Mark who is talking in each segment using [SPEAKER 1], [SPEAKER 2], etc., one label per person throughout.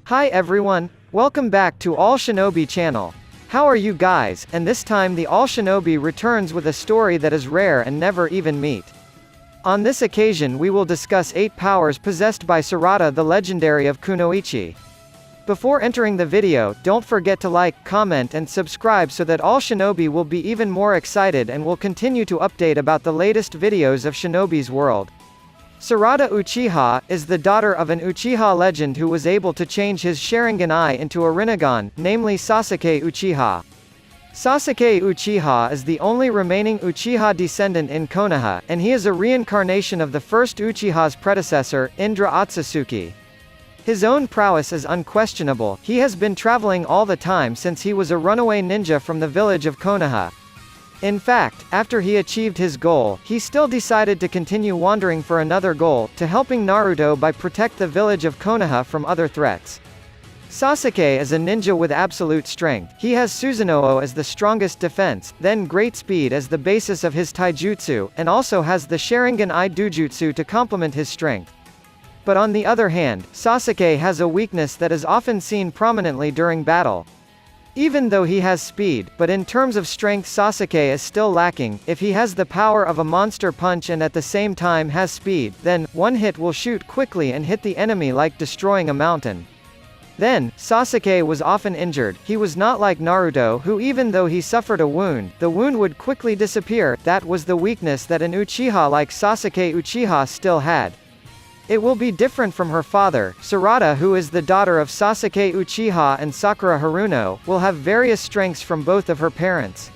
[SPEAKER 1] Hi everyone, welcome back to All Shinobi channel. How are you guys? And this time the All Shinobi returns with a story that is rare and never even meet. On this occasion we will discuss 8 powers possessed by Sarada the legendary of Kunoichi. Before entering the video, don't forget to like, comment and subscribe so that All Shinobi will be even more excited and will continue to update about the latest videos of Shinobi's world. Sarada Uchiha is the daughter of an Uchiha legend who was able to change his Sharingan eye into a Rinnegan, namely Sasuke Uchiha. Sasuke Uchiha is the only remaining Uchiha descendant in Konoha, and he is a reincarnation of the first Uchiha's predecessor, Indra Otsutsuki. His own prowess is unquestionable. He has been traveling all the time since he was a runaway ninja from the village of Konoha. In fact, after he achieved his goal, he still decided to continue wandering for another goal, to helping Naruto by protect the village of Konoha from other threats. Sasuke is a ninja with absolute strength. He has Susano'o as the strongest defense, then great speed as the basis of his taijutsu, and also has the Sharingan Eye Dojutsu to complement his strength. But on the other hand, Sasuke has a weakness that is often seen prominently during battle. Even though he has speed, but in terms of strength Sasuke is still lacking. If he has the power of a monster punch and at the same time has speed, then, one hit will shoot quickly and hit the enemy like destroying a mountain. Then, Sasuke was often injured. He was not like Naruto who even though he suffered a wound, the wound would quickly disappear. That was the weakness that an Uchiha like Sasuke Uchiha still had. It will be different from her father, Sarada, who is the daughter of Sasuke Uchiha and Sakura Haruno, will have various strengths from both of her parents.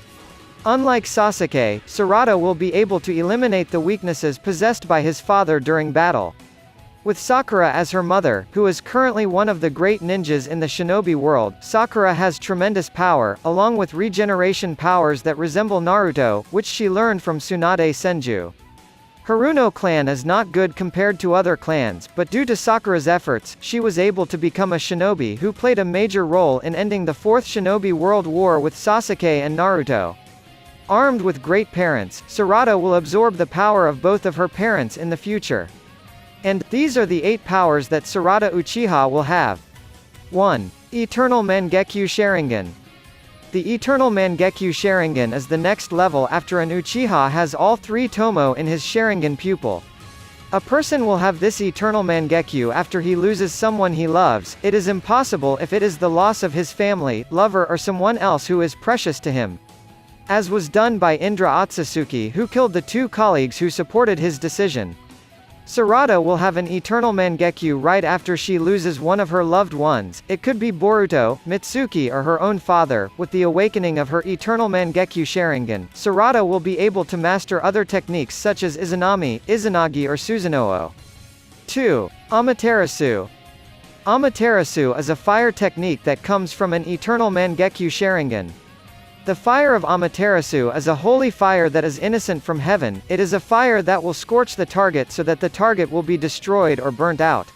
[SPEAKER 1] Unlike Sasuke, Sarada will be able to eliminate the weaknesses possessed by his father during battle. With Sakura as her mother, who is currently one of the great ninjas in the shinobi world, Sakura has tremendous power, along with regeneration powers that resemble Naruto, which she learned from Tsunade Senju. Haruno clan is not good compared to other clans, but due to Sakura's efforts, she was able to become a shinobi who played a major role in ending the Fourth Shinobi World War with Sasuke and Naruto. Armed with great parents, Sarada will absorb the power of both of her parents in the future. And, these are the 8 powers that Sarada Uchiha will have. 1. Eternal Mangekyo Sharingan. The Eternal Mangekyo Sharingan is the next level after an Uchiha has all 3 Tomo in his Sharingan pupil. A person will have this Eternal Mangekyo after he loses someone he loves. It is impossible if it is the loss of his family, lover or someone else who is precious to him. As was done by Indra Otsutsuki who killed the 2 colleagues who supported his decision. Sarada will have an Eternal Mangekyo right after she loses one of her loved ones. It could be Boruto, Mitsuki or her own father. With the awakening of her Eternal Mangekyo Sharingan, Sarada will be able to master other techniques such as Izanami, Izanagi or Susano'o. 2. Amaterasu. Amaterasu is a fire technique that comes from an Eternal Mangekyo Sharingan. The fire of Amaterasu is a holy fire that is innocent from heaven. It is a fire that will scorch the target so that the target will be destroyed or burnt out.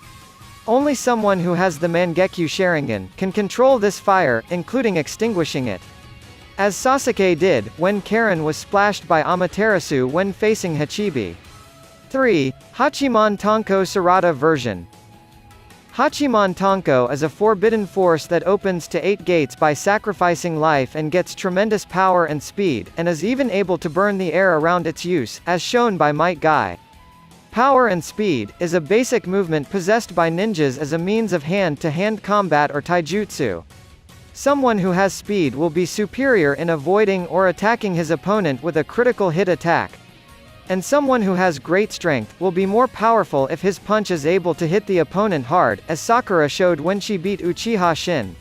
[SPEAKER 1] Only someone who has the Mangekyo Sharingan can control this fire, including extinguishing it. As Sasuke did, when Karen was splashed by Amaterasu when facing Hachibi. 3. Hachiman Tonko Sarada version. Hachiman Tonko is a forbidden force that opens to 8 gates by sacrificing life and gets tremendous power and speed, and is even able to burn the air around its use, as shown by Might Guy. Power and speed is a basic movement possessed by ninjas as a means of hand-to-hand combat or taijutsu. Someone who has speed will be superior in avoiding or attacking his opponent with a critical hit attack. And someone who has great strength will be more powerful if his punch is able to hit the opponent hard, as Sakura showed when she beat Uchiha Shin.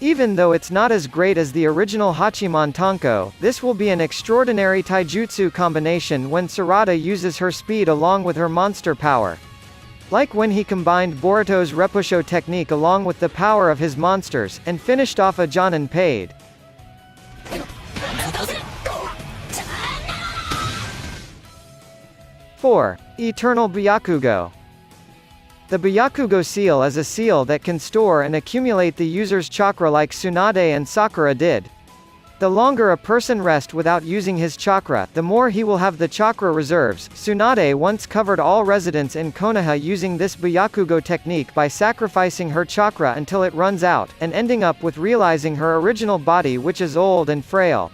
[SPEAKER 1] Even though it's not as great as the original Hachiman Tonko, this will be an extraordinary taijutsu combination when Sarada uses her speed along with her monster power. Like when he combined Boruto's Repusho technique along with the power of his monsters, and finished off a Jonin Paid. 4. Eternal Byakugo. The Byakugo seal is a seal that can store and accumulate the user's chakra like Tsunade and Sakura did. The longer a person rests without using his chakra, the more he will have the chakra reserves. Tsunade once covered all residents in Konoha using this Byakugo technique by sacrificing her chakra until it runs out, and ending up with realizing her original body, which is old and frail.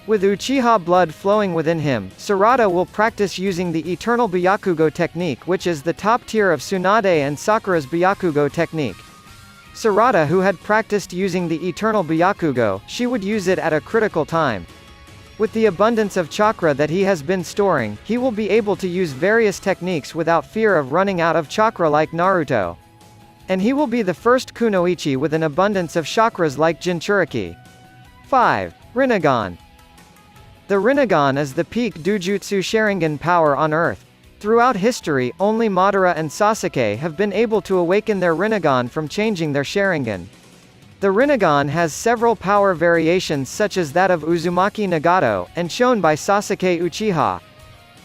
[SPEAKER 1] With Uchiha blood flowing within him, Sarada will practice using the Eternal Byakugo technique, which is the top tier of Tsunade and Sakura's Byakugo technique. Sarada, who had practiced using the Eternal Byakugo, she would use it at a critical time. With the abundance of chakra that he has been storing, he will be able to use various techniques without fear of running out of chakra like Naruto. And he will be the first kunoichi with an abundance of chakras like Jinchuriki. 5. Rinnegan. The Rinnegan is the peak Dujutsu Sharingan power on Earth. Throughout history, only Madara and Sasuke have been able to awaken their Rinnegan from changing their Sharingan. The Rinnegan has several power variations such as that of Uzumaki Nagato, and shown by Sasuke Uchiha.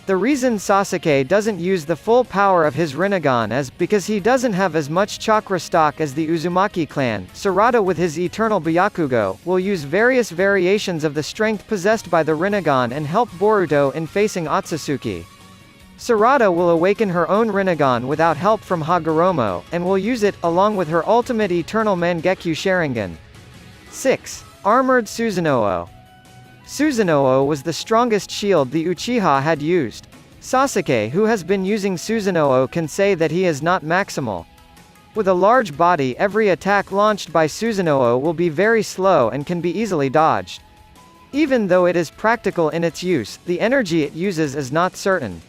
[SPEAKER 1] The reason Sasuke doesn't use the full power of his Rinnegan is because he doesn't have as much chakra stock as the Uzumaki clan. Sarada, with his Eternal Byakugo, will use various variations of the strength possessed by the Rinnegan and help Boruto in facing Otsutsuki. Sarada will awaken her own Rinnegan without help from Hagoromo, and will use it, along with her ultimate Eternal Mangekyo Sharingan. 6. Armored Susano'o. Susano'o was the strongest shield the Uchiha had used. Sasuke, who has been using Susano'o, can say that he is not maximal. With a large body, every attack launched by Susano'o will be very slow and can be easily dodged. Even though it is practical in its use, the energy it uses is not certain.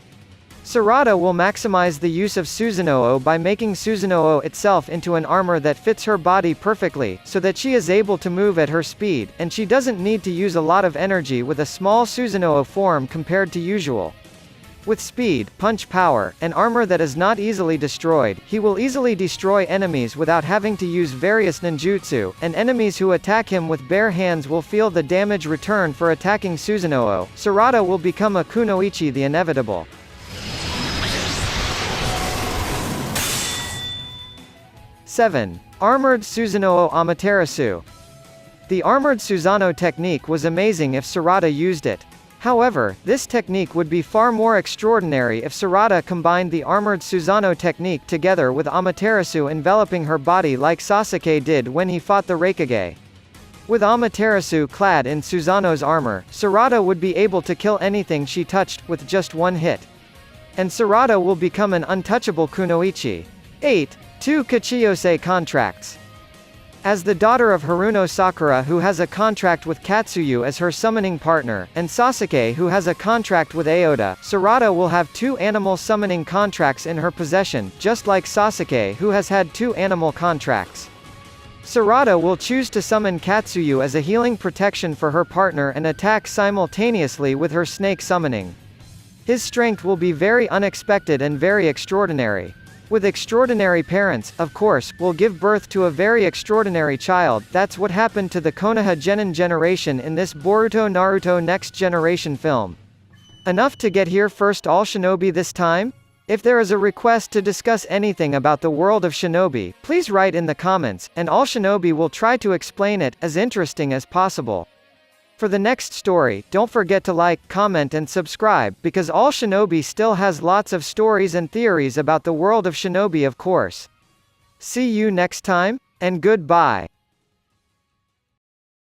[SPEAKER 1] Sarada will maximize the use of Susano'o by making Susano'o itself into an armor that fits her body perfectly, so that she is able to move at her speed, and she doesn't need to use a lot of energy with a small Susano'o form compared to usual. With speed, punch power, and armor that is not easily destroyed, he will easily destroy enemies without having to use various ninjutsu, and enemies who attack him with bare hands will feel the damage return for attacking Susano'o. Sarada will become a kunoichi, the inevitable. 7. Armored Susano'o Amaterasu. The Armored Susano technique was amazing if Sarada used it. However, this technique would be far more extraordinary if Sarada combined the Armored Susano technique together with Amaterasu enveloping her body like Sasuke did when he fought the Raikage. With Amaterasu clad in Susano's armor, Sarada would be able to kill anything she touched, with just one hit. And Sarada will become an untouchable kunoichi. 8. 2 Kachiyose contracts. As the daughter of Haruno Sakura, who has a contract with Katsuyu as her summoning partner, and Sasuke, who has a contract with Aoda, Sarada will have 2 animal summoning contracts in her possession, just like Sasuke, who has had 2 animal contracts. Sarada will choose to summon Katsuyu as a healing protection for her partner and attack simultaneously with her snake summoning. His strength will be very unexpected and very extraordinary. With extraordinary parents, of course, will give birth to a very extraordinary child. That's what happened to the Konoha Genin generation in this Boruto Naruto Next Generation film. Enough to get here first All Shinobi this time? If there is a request to discuss anything about the world of Shinobi, please write in the comments, and All Shinobi will try to explain it as interesting as possible. For the next story, don't forget to like, comment and subscribe, because All Shinobi still has lots of stories and theories about the world of Shinobi, of course. See you next time, and goodbye.